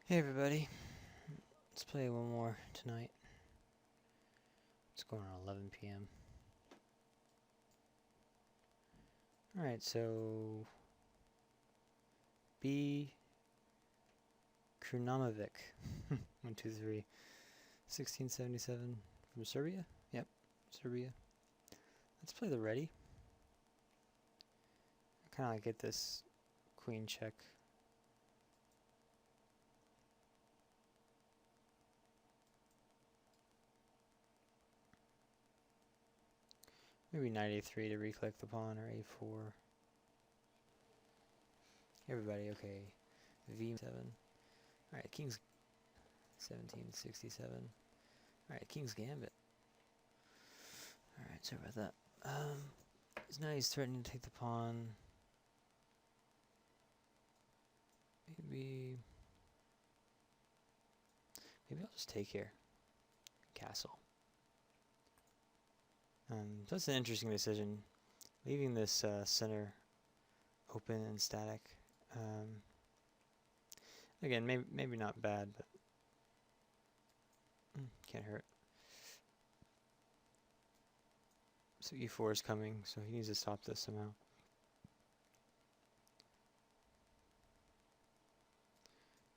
Hey everybody, let's play one more tonight. It's going on 11 p.m. Alright, so bekirnumanovic123, 1677 from Serbia. Yep, Serbia. Let's play the ready. I kind of like get this queen check. Maybe knight a3 to recollect the pawn, or a4. Everybody, okay. v7. Alright, king's 1767. Alright, king's gambit. Alright, sorry about that. Now he's threatening to take the pawn. Maybe I'll just take here. Castle. That's an interesting decision. Leaving this center open and static. Again, maybe not bad, but can't hurt. So e4 is coming, so he needs to stop this somehow.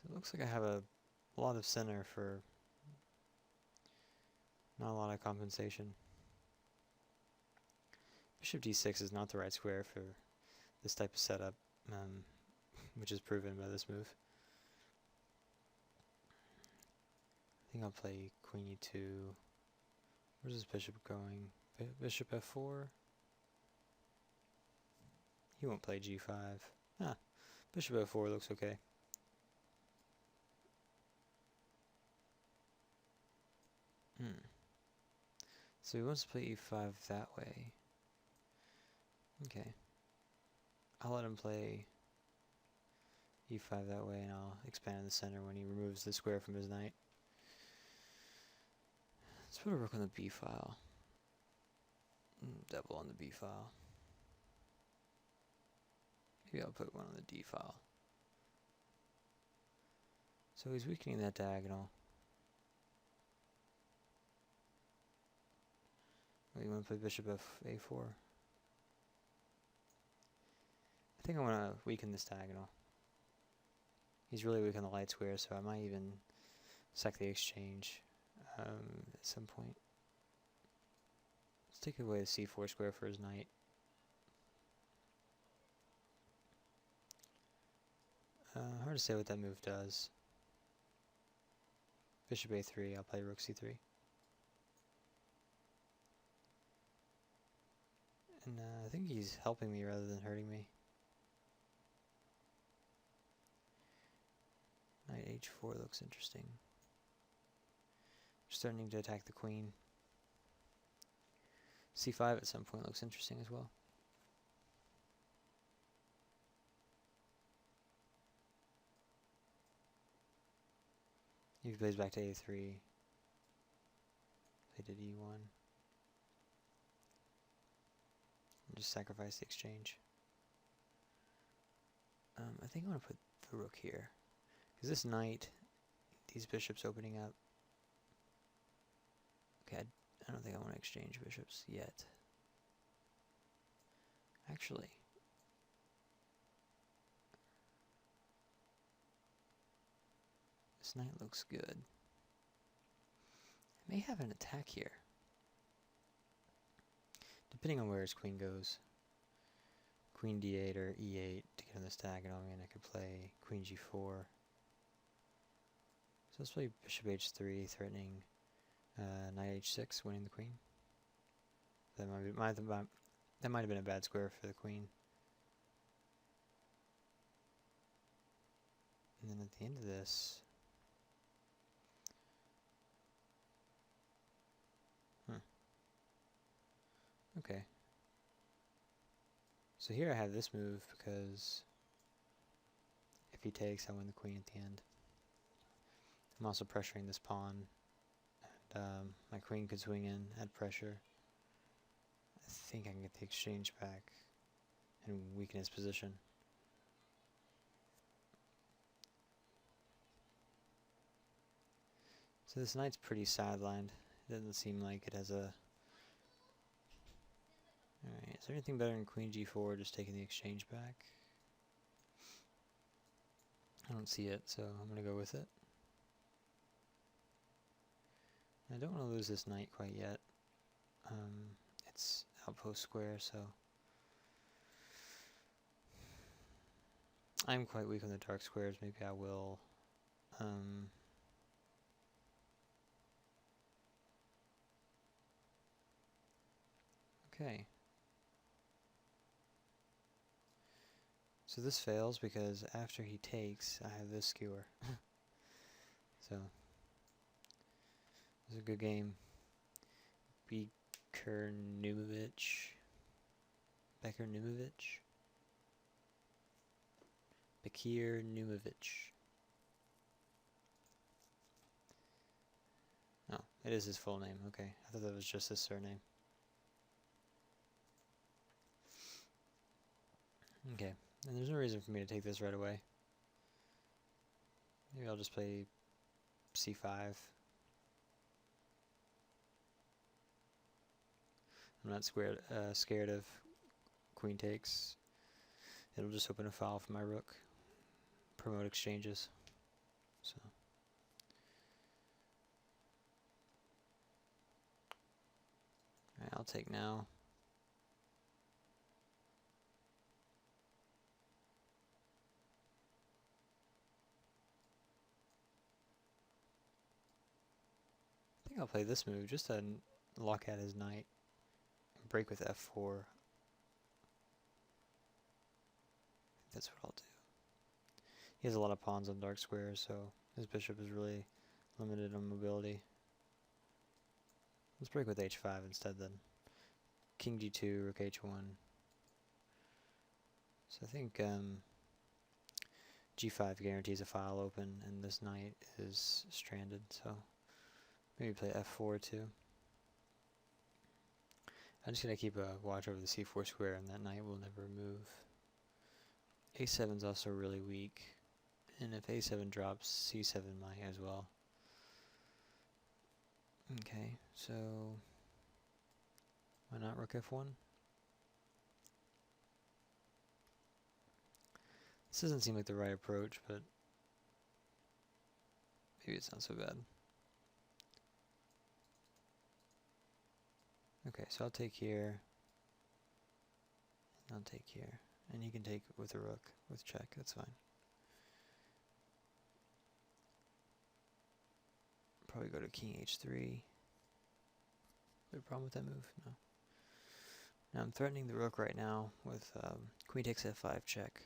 So it looks like I have a lot of center for not a lot of compensation. Bishop d6 is not the right square for this type of setup, which is proven by this move. I think I'll play queen e2. Where's this bishop going? Bishop f4? He won't play g5. Ah, bishop f4 looks okay. So he wants to play e5 that way. Okay. I'll let him play e5 that way, and I'll expand in the center when he removes the square from his knight. Let's put a rook on the b file. Double on the b file. Maybe I'll put one on the d file. So he's weakening that diagonal. Oh, you want to play bishop a4? I think I want to weaken this diagonal. He's really weak on the light square, so I might even sack the exchange at some point. Let's take away the c4 square for his knight. Hard to say what that move does. Bishop a3, I'll play rook c3. And I think he's helping me rather than hurting me. Knight h4 looks interesting. Starting to attack the queen. c5 at some point looks interesting as well. He plays back to a3. Play to d1. Just sacrifice the exchange. I think I want to put the rook here. Because this knight, these bishops opening up. Okay, I don't think I want to exchange bishops yet. Actually. This knight looks good. I may have an attack here. Depending on where his queen goes. Queen d8 or e8 to get on this diagonal, and I could play queen g4. So let's play bishop h3, threatening knight h6, winning the queen. That might have been a bad square for the queen. And then at the end of this, okay. So here I have this move because if he takes, I win the queen at the end. I'm also pressuring this pawn, and my queen could swing in, add pressure. I think I can get the exchange back and weaken his position. So this knight's pretty sidelined. It doesn't seem like it has a... Alright, is there anything better than queen g4, just taking the exchange back? I don't see it, so I'm going to go with it. I don't want to lose this knight quite yet. It's outpost square, so... I'm quite weak on the dark squares. Maybe I will... Okay. So this fails because after he takes, I have this skewer. So, this is a good game. Bekirnumanovic. Oh, it is his full name. Okay, I thought that was just his surname. Okay, and there's no reason for me to take this right away. Maybe I'll just play c5. I'm not scared of queen takes. It'll just open a file for my rook. Promote exchanges. So. Alright, I'll take now. I think I'll play this move just to lock out his knight. Break with f4. That's what I'll do. He has a lot of pawns on dark squares, so his bishop is really limited on mobility. Let's break with h5 instead then. King g2, rook h1. So I think g5 guarantees a file open, and this knight is stranded, so maybe play f4 too. I'm just going to keep a watch over the c4 square, and that knight will never move. a7 is also really weak, and if a7 drops, c7 might as well. Okay, so why not rook f1? This doesn't seem like the right approach, but maybe it's not so bad. Okay, so I'll take here, and I'll take here, and he can take with a rook, with check, that's fine. Probably go to king h3. Is there a problem with that move? No. Now I'm threatening the rook right now with queen takes f5 check.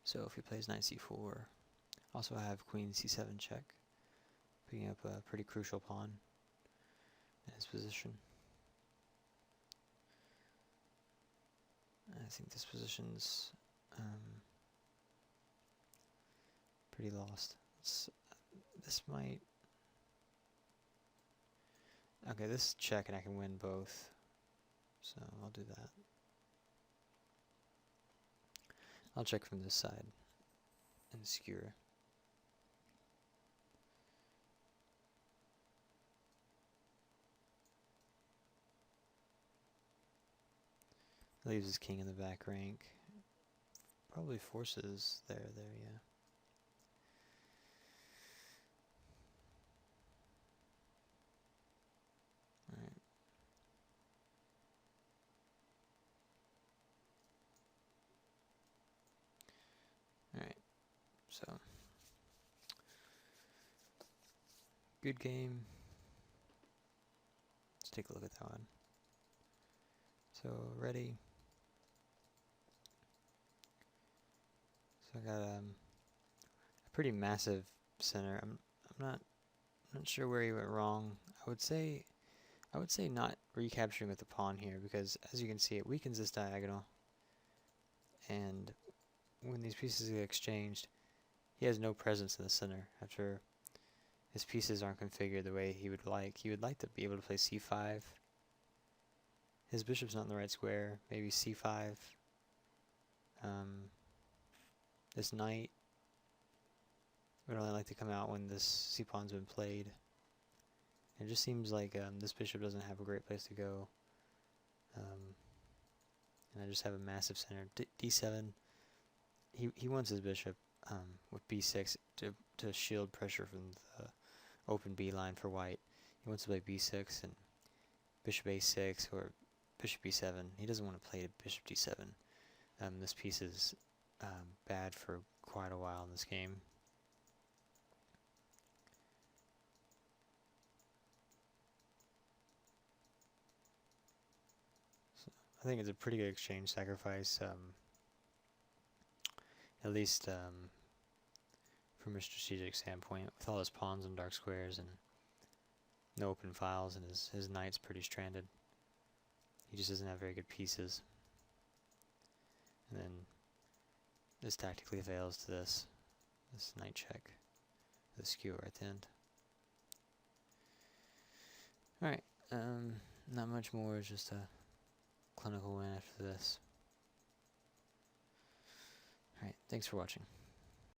So if he plays knight c4, also I have queen c7 check, picking up a pretty crucial pawn in his position. I think this position's pretty lost. This might... Okay, this check and I can win both, so I'll do that. I'll check from this side and skewer. Leaves his king in the back rank. Probably forces there, yeah. Alright. Alright, so good game. Let's take a look at that one. So ready. So I got a pretty massive center. I'm not sure where he went wrong. I would say not recapturing with the pawn here, because as you can see, it weakens this diagonal, and when these pieces get exchanged, he has no presence in the center after his pieces aren't configured the way he would like. He would like to be able to play c5. His bishop's not in the right square. Maybe c5. This knight would only like to come out when this c-pawn's been played. It just seems like this bishop doesn't have a great place to go. And I just have a massive center. D7, he wants his bishop with B6 to shield pressure from the open B line for white. He wants to play B6 and bishop A6 or bishop B7. He doesn't want to play bishop D7. This piece is bad for quite a while in this game. So I think it's a pretty good exchange sacrifice, at least from a strategic standpoint, with all his pawns and dark squares and no open files, and his knight's pretty stranded. He just doesn't have very good pieces. And then this tactically fails to this knight check, the skewer at the end. Alright, not much more, just a clinical win after this. Alright, thanks for watching.